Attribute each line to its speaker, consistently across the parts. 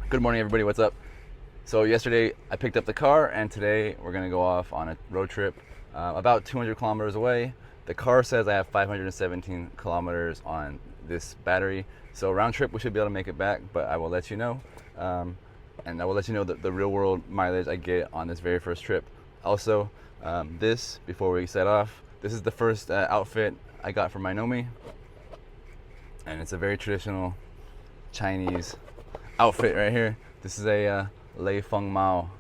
Speaker 1: Good morning, everybody. What's up? So yesterday I picked up the car, and today we're gonna go off on a road trip about 200 kilometers away. The car says I have 517 kilometers on this battery, so round trip we should be able to make it back, but I will let you know. And I will let you know the real world mileage I get on this very first trip. Also, before we set off, this is the first outfit I got from my Nomi, and it's a very traditional Chinese outfit right here. This is a Lei Feng Mao.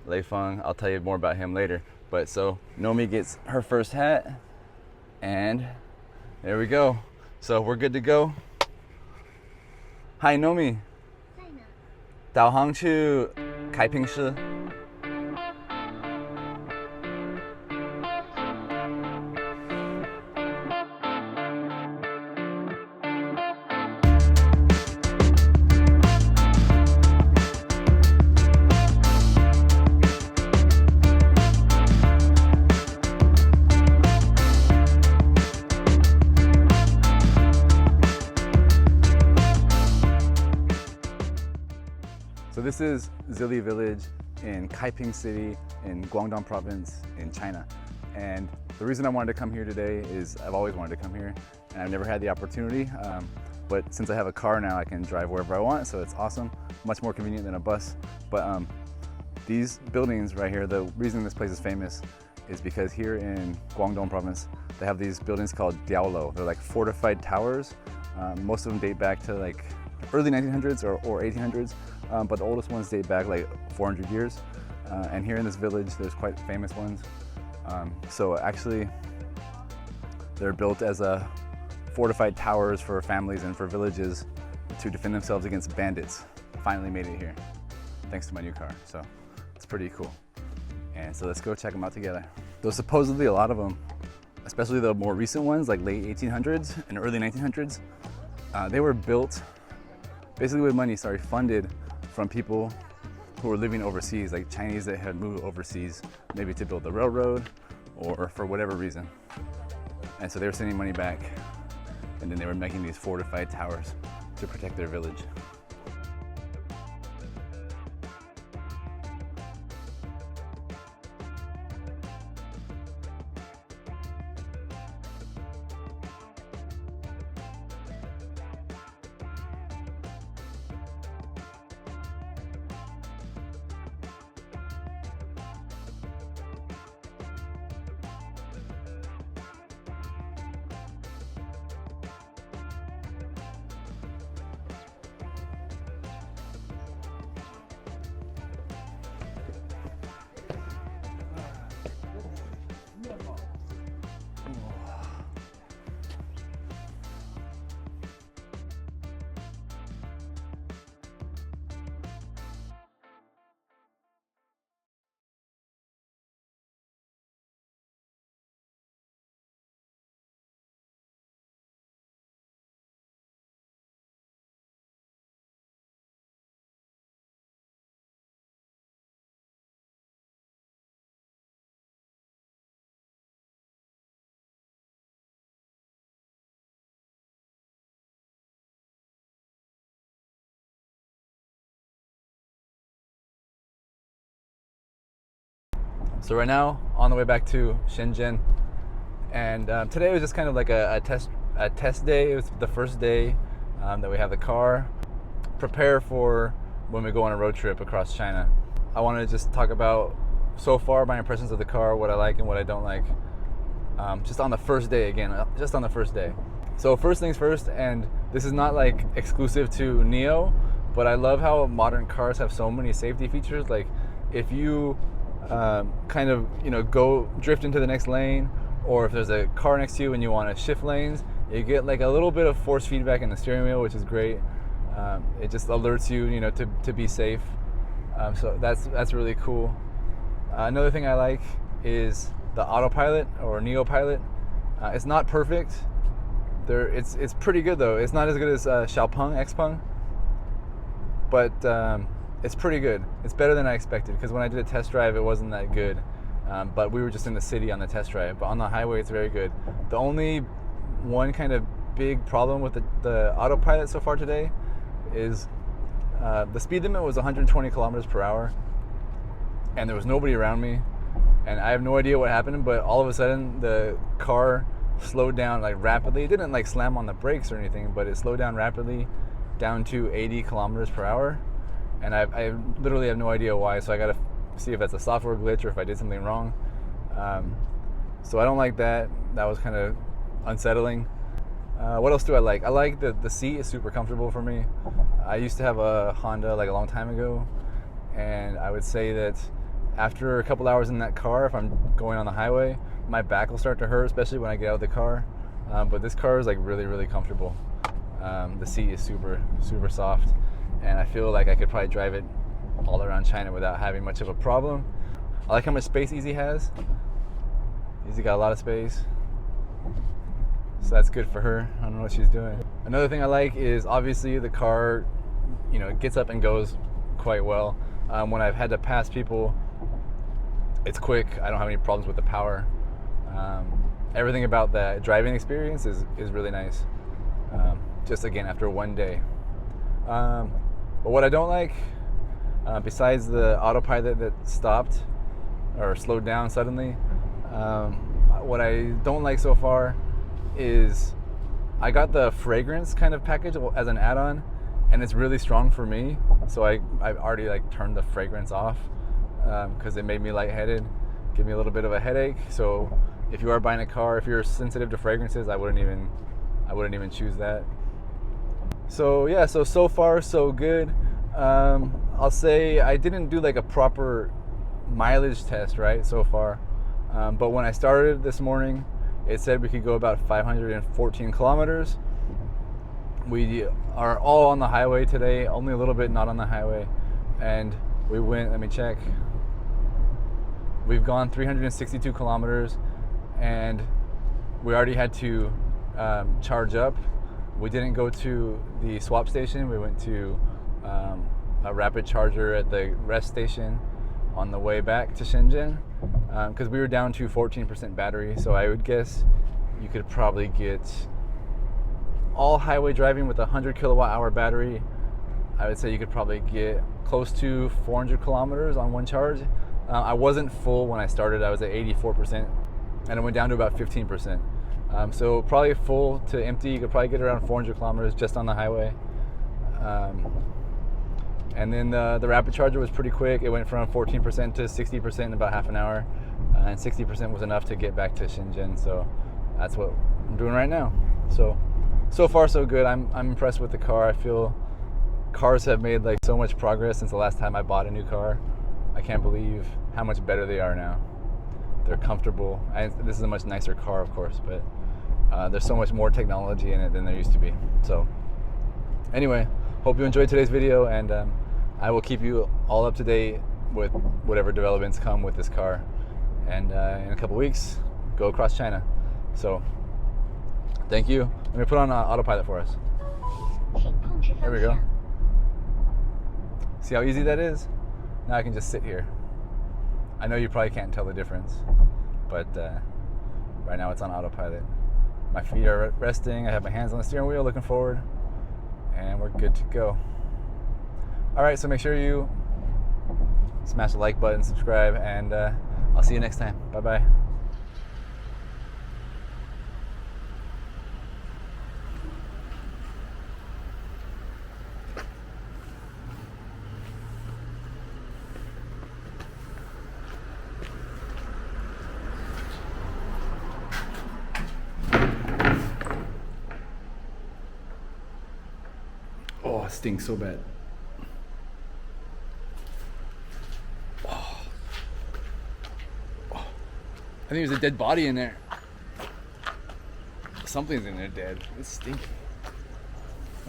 Speaker 1: Lei Feng, I'll tell you more about him later. But so Nomi gets her first hat, and there we go. So we're good to go. Hi Nomi. 导航去开平市。So this is Zili Village in Kaiping City in Guangdong province in China. And the reason I wanted to come here today is I've always wanted to come here and I've never had the opportunity. But since I have a car now, I can drive wherever I want, so it's awesome. Much more convenient than a bus. But these buildings right here, the reason this place is famous is because here in Guangdong province, they have these buildings called diaolou. They're like fortified towers. Most of them date back to like early 1900s or 1800s. But the oldest ones date back like 400 years. And here in this village, there's quite famous ones. So actually, they're built as fortified towers for families and for villages to defend themselves against bandits. Finally made it here, thanks to my new car. So it's pretty cool. And so let's go check them out together. There's supposedly a lot of them, especially the more recent ones, like late 1800s and early 1900s. They were built basically with money, funded from people who were living overseas, like Chinese that had moved overseas, maybe to build the railroad or for whatever reason. And so they were sending money back, and then they were making these fortified towers to protect their village. So right now, on the way back to Shenzhen, and today was just kind of like a test day. It was the first day that we have the car. Prepare for when we go on a road trip across China. I want to just talk about so far my impressions of the car, what I like and what I don't like. Just on the first day again, just on the first day. So first things first, and this is not like exclusive to NIO, but I love how modern cars have so many safety features. Like if you kind of go drift into the next lane, or if there's a car next to you and you want to shift lanes, you get like a little bit of force feedback in the steering wheel, which is great. It just alerts you, to be safe. So that's really cool. Another thing I like is the autopilot or NIO pilot. It's not perfect. It's pretty good though. It's not as good as Xiaopeng Xpeng, but it's pretty good. It's better than I expected, because when I did a test drive, it wasn't that good. But we were just in the city on the test drive. But on the highway, it's very good. The only one kind of big problem with the autopilot so far today is The speed limit was 120 kilometers per hour, and there was nobody around me, and I have no idea what happened, but all of a sudden the car slowed down like rapidly. It didn't like slam on the brakes or anything, but it slowed down rapidly down to 80 kilometers per hour, and I literally have no idea why, so I gotta see if that's a software glitch or if I did something wrong. So I don't like that. That was kind of unsettling. What else do I like? I like the seat is super comfortable for me. I used to have a Honda like a long time ago, and I would say that after a couple hours in that car, if I'm going on the highway, my back will start to hurt, especially when I get out of the car. But this car is like really comfortable. The seat is super soft, and I feel like I could probably drive it all around China without having much of a problem. I like how much space Easy has. Easy got a lot of space, so that's good for her. I don't know what she's doing. Another thing I like is obviously the car, you know, it gets up and goes quite well. When I've had to pass people, it's quick. I don't have any problems with the power. Everything about that driving experience is really nice. Just again, after one day. But what I don't like, besides the autopilot that stopped or slowed down suddenly, what I don't like so far is I got the fragrance kind of package as an add-on, and it's really strong for me, so I've already like turned the fragrance off because it made me lightheaded, give me a little bit of a headache. So if you are buying a car, if you're sensitive to fragrances, I wouldn't even choose that. So yeah, so far so good. I'll say I didn't do like a proper mileage test right so far, but when I started this morning, it said we could go about 514 kilometers. We are all on the highway today, only a little bit not on the highway, and we went, let me check, we've gone 362 kilometers, and we already had to charge up. We didn't go to the swap station. We went to a rapid charger at the rest station on the way back to Shenzhen, because we were down to 14% battery. So I would guess you could probably get all highway driving with a 100 kilowatt hour battery. I would say you could probably get close to 400 kilometers on one charge. I wasn't full when I started. I was at 84%, and it went down to about 15%. So probably full to empty, you could probably get around 400 kilometers just on the highway. And then the rapid charger was pretty quick. It went from 14% to 60% in about half an hour, and 60% was enough to get back to Shenzhen. So that's what I'm doing right now. So far so good. I'm impressed with the car. I feel cars have made like so much progress since the last time I bought a new car. I can't believe how much better they are now. They're comfortable. This is a much nicer car, of course, but there's so much more technology in it than there used to be. So anyway, hope you enjoyed today's video, and I will keep you all up to date with whatever developments come with this car. And in a couple weeks, go across China. So thank you. Let me put on autopilot for us. There we go. See how easy that is? Now I can just sit here. I know you probably can't tell the difference, but right now it's on autopilot. My feet are resting. I have my hands on the steering wheel looking forward, and we're good to go. All right, so make sure you smash the like button, subscribe, and I'll see you next time. Bye-bye. Oh, it stinks so bad. Oh. I think there's a dead body in there. Something's in there dead. It's stinky.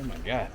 Speaker 1: Oh my God.